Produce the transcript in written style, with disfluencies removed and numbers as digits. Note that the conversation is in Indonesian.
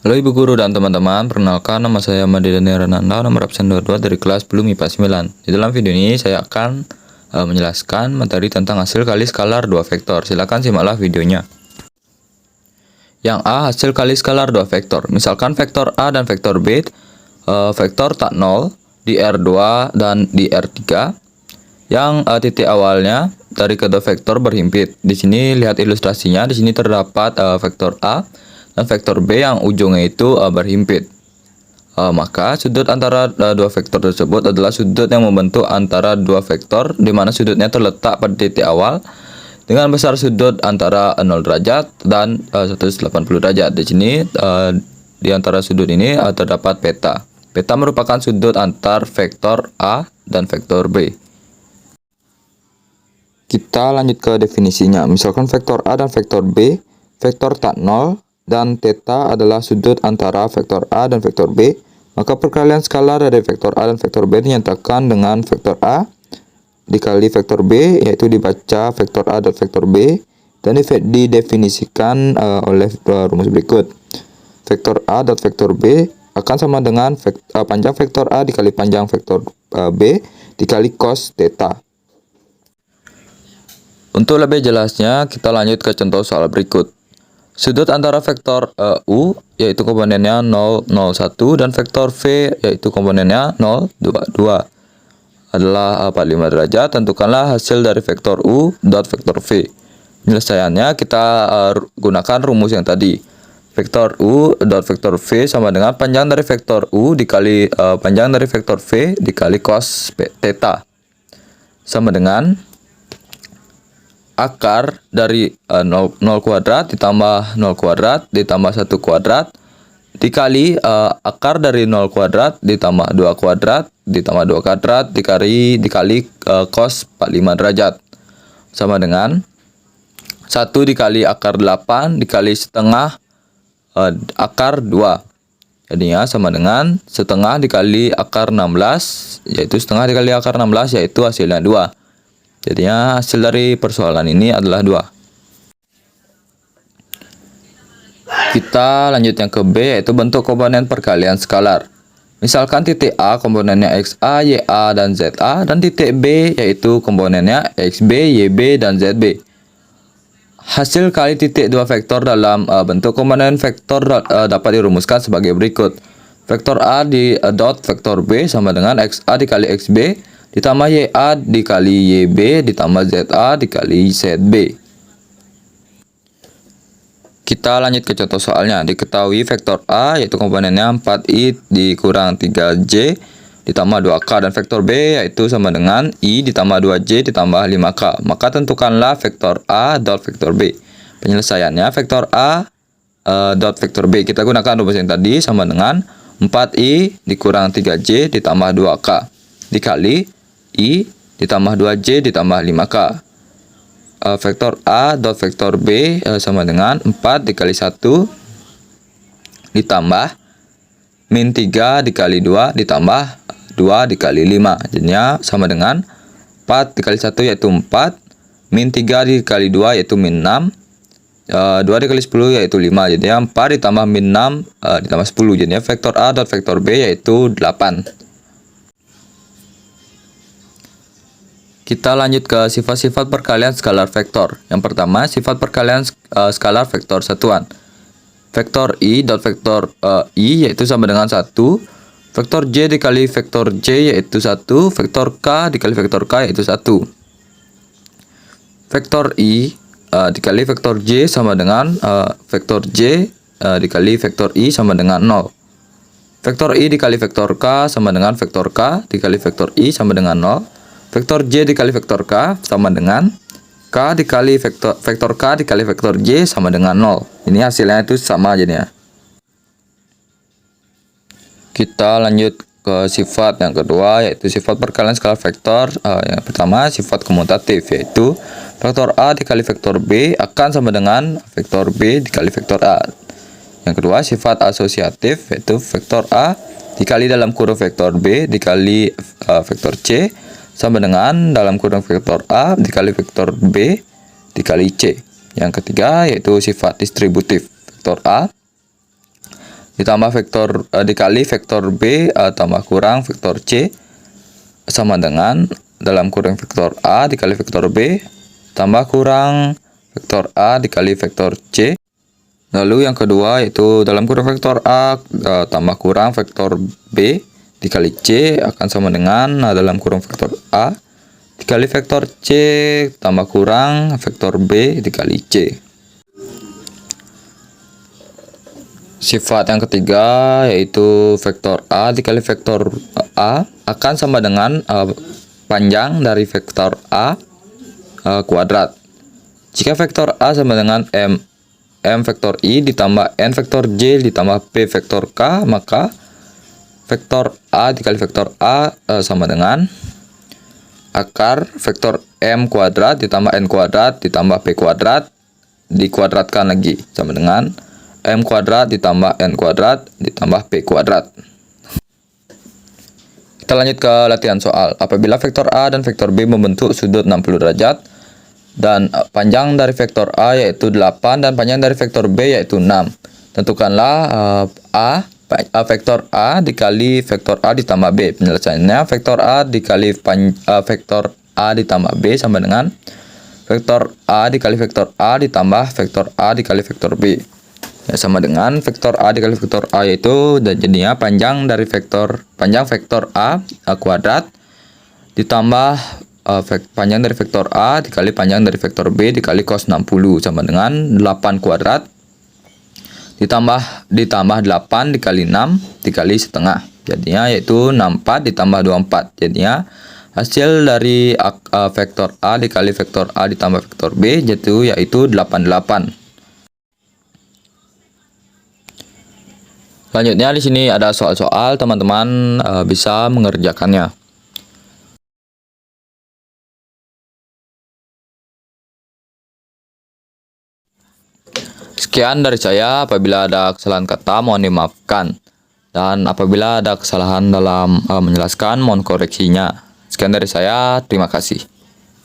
Halo Ibu Guru dan teman-teman, perkenalkan nama saya Madidani Renanda, nomor absen 22 dari kelas 10 MIPA 9. Di dalam video ini saya akan menjelaskan materi tentang hasil kali skalar 2 vektor. Silakan simaklah videonya. Yang A, hasil kali skalar 2 vektor. Misalkan vektor A dan vektor B, vektor tak 0 di R2 dan di R3, yang titik awalnya dari kedua vektor berhimpit. Di sini lihat ilustrasinya, di sini terdapat vektor A dan vektor B yang ujungnya itu berhimpit. Maka sudut antara dua vektor tersebut adalah sudut yang membentuk antara dua vektor, di mana sudutnya terletak pada titik awal dengan besar sudut antara 0 derajat dan 180 derajat. Di sini di antara sudut ini terdapat peta. Peta merupakan sudut antar vektor A dan vektor B. Kita lanjut ke definisinya. Misalkan vektor A dan vektor B, vektor tak 0 dan theta adalah sudut antara vektor A dan vektor B, maka perkalian skalar dari vektor A dan vektor B dinyatakan dengan vektor A dikali vektor B, yaitu dibaca vektor A dan vektor B, dan didefinisikan oleh rumus berikut. Vektor A dan vektor B akan sama dengan panjang vektor A dikali panjang vektor B dikali cos theta. Untuk lebih jelasnya, kita lanjut ke contoh soal berikut. Sudut antara vektor U, yaitu komponennya 0, 0, 1, dan vektor V, yaitu komponennya 0, 2, 2, adalah 45 derajat. Tentukanlah hasil dari vektor U dot vektor V. Penyelesaiannya kita gunakan rumus yang tadi. Vektor U dot vektor V sama dengan panjang dari vektor U dikali panjang dari vektor V dikali cos theta. Sama dengan akar dari 0 kuadrat ditambah 0 kuadrat ditambah 1 kuadrat dikali akar dari 0 kuadrat ditambah 2 kuadrat ditambah 2 kuadrat dikali cos 45 derajat. Sama dengan 1 dikali akar 8 dikali setengah akar 2. Jadinya sama dengan setengah dikali akar 16, yaitu setengah dikali akar 16, yaitu hasilnya 2. Jadinya hasil dari persoalan ini adalah 2. Kita lanjut yang ke B, yaitu bentuk komponen perkalian skalar. Misalkan titik A komponennya XA, YA, dan ZA, dan titik B yaitu komponennya XB, YB, dan ZB. Hasil kali titik dua vektor dalam bentuk komponen vektor dapat dirumuskan sebagai berikut. Vektor A di dot vektor B sama dengan XA dikali XB ditambah YA dikali YB ditambah ZA dikali ZB. Kita lanjut ke contoh soalnya. Diketahui vektor A yaitu komponennya 4I dikurang 3J ditambah 2K, dan vektor B yaitu sama dengan I ditambah 2J ditambah 5K. Maka tentukanlah vektor A dot vektor B. Penyelesaiannya vektor A dot vektor B. Kita gunakan rumus yang tadi sama dengan 4I dikurang 3J ditambah 2K dikali I ditambah 2J ditambah 5K. Vektor A dot vektor B sama dengan 4 dikali 1 ditambah min 3 dikali 2 ditambah 2 dikali 5. Jadinya sama dengan 4 dikali 1 yaitu 4, min 3 dikali 2 yaitu min 6, 2 dikali 10 yaitu 5. Jadinya 4 ditambah min 6 ditambah 10. Jadinya vektor A dot vektor B yaitu 8. Kita lanjut ke sifat-sifat perkalian skalar vektor. Yang pertama, sifat perkalian skalar vektor satuan. Vektor I dot vektor I yaitu sama dengan 1. Vektor J dikali vektor J yaitu 1. Vektor K dikali vektor K yaitu 1. Vektor I dikali vektor J sama dengan vektor J dikali vektor I sama dengan 0. Vektor I dikali vektor K sama dengan vektor K dikali vektor I sama dengan 0. Vektor J dikali vektor K sama dengan K dikali vektor K dikali vektor J sama dengan 0. Ini hasilnya itu sama jadinya. Kita lanjut ke sifat yang kedua, yaitu sifat perkalian skalar vektor. Yang pertama, sifat komutatif, yaitu vektor A dikali vektor B akan sama dengan vektor B dikali vektor A. Yang kedua, sifat asosiatif, yaitu vektor A dikali dalam kurung vektor B dikali vektor C sama dengan dalam kurung vektor A dikali vektor B dikali C. Yang ketiga yaitu sifat distributif. Vektor A ditambah dikali vektor B tambah kurang vektor C sama dengan dalam kurung vektor A dikali vektor B tambah kurang vektor A dikali vektor C. Lalu yang kedua yaitu dalam kurung vektor A tambah kurang vektor B dikali C akan sama dengan dalam kurung vektor A dikali vektor C tambah kurang vektor B dikali C. Sifat yang ketiga yaitu vektor A dikali vektor A akan sama dengan panjang dari vektor A kuadrat. Jika vektor A sama dengan M vektor I ditambah N vektor J ditambah P vektor K, maka vektor A dikali vektor A sama dengan akar vektor M kuadrat ditambah N kuadrat ditambah P kuadrat dikuadratkan lagi sama dengan M kuadrat ditambah N kuadrat ditambah P kuadrat. Kita lanjut ke latihan soal. Apabila vektor A dan vektor B membentuk sudut 60 derajat dan panjang dari vektor A yaitu 8 dan panjang dari vektor B yaitu 6. Tentukanlah vektor A dikali vektor A ditambah B. Penyelesaiannya vektor A dikali vektor A ditambah B sama dengan vektor A dikali vektor A ditambah vektor A dikali vektor B. Ya, sama dengan vektor A dikali vektor A yaitu jadinya panjang vektor A kuadrat ditambah panjang dari vektor A dikali panjang dari vektor B dikali cos 60 sama dengan 8 kuadrat ditambah 8 dikali 6 dikali setengah. Jadinya yaitu 64 ditambah 24. Jadinya hasil dari vektor A dikali vektor A ditambah vektor B yaitu 88. Selanjutnya di sini ada soal-soal, teman-teman bisa mengerjakannya. Sekian dari saya. Apabila ada kesalahan kata mohon dimaafkan, dan apabila ada kesalahan dalam menjelaskan mohon koreksinya. Sekian dari saya, terima kasih.